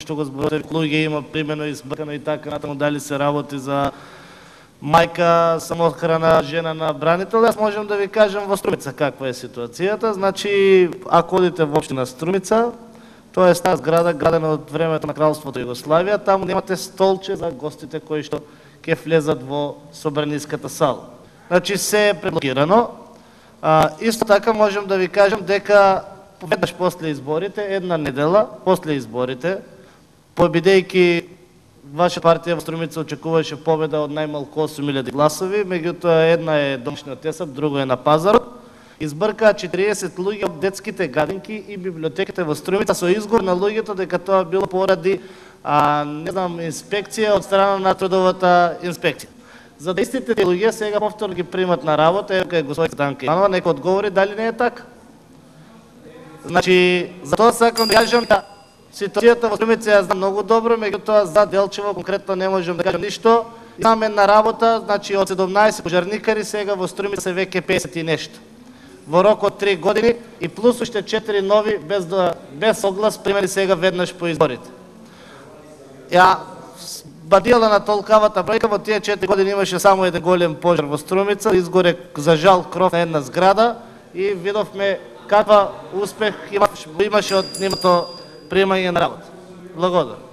што го зборувате, луѓе има примено избркано и така натаму, дали се работи за мајка, самохрана, жена на бранител. Јас можам да ви кажам во Струмица каква е ситуацијата. Значи, ако одите во општина Струмица, тоа е стара зграда градена од времето на Кралството Југославија, таму немате столче за гостите кои што ќе влезат во собраниската сала. Значи, се е преблокирано. Исто така можам да ви кажам дека веднаш после изборите, една недела после изборите, бидејќи ваша партија во Струмица очекуваше победа од најмалку 8.000 гласови, меѓутоа една е домашниот тесап, друго е на пазарот, избркаа 40 луѓе од детските градинки и библиотеките во Струмица со изговор на луѓето дека тоа било поради инспекција од страна на трудовата инспекција. За да истите луѓе сега повторно ги примат на работа, ево кај господица Данка Иванова, нека одговори дали не е така. Значи, за тоа сакам да кажам да ситуацијата во Струмица ја знам многу добро, меѓутоа за Делчево конкретно не можам да кажам ништо. Имаме на работа, значи од 17 пожарникари сега во Струмица се веќе 50 и нешто. Во рок од 3 години и плюс уште 4 нови без оглас примени сега веднаш по изборите. Ја бадијала на толкавата бројка, во тие 4 години имаше само еден голем пожар во Струмица, изгоре за жал кров на една зграда и видовме каква успех имаше од нивното примање на работа. Благодарам.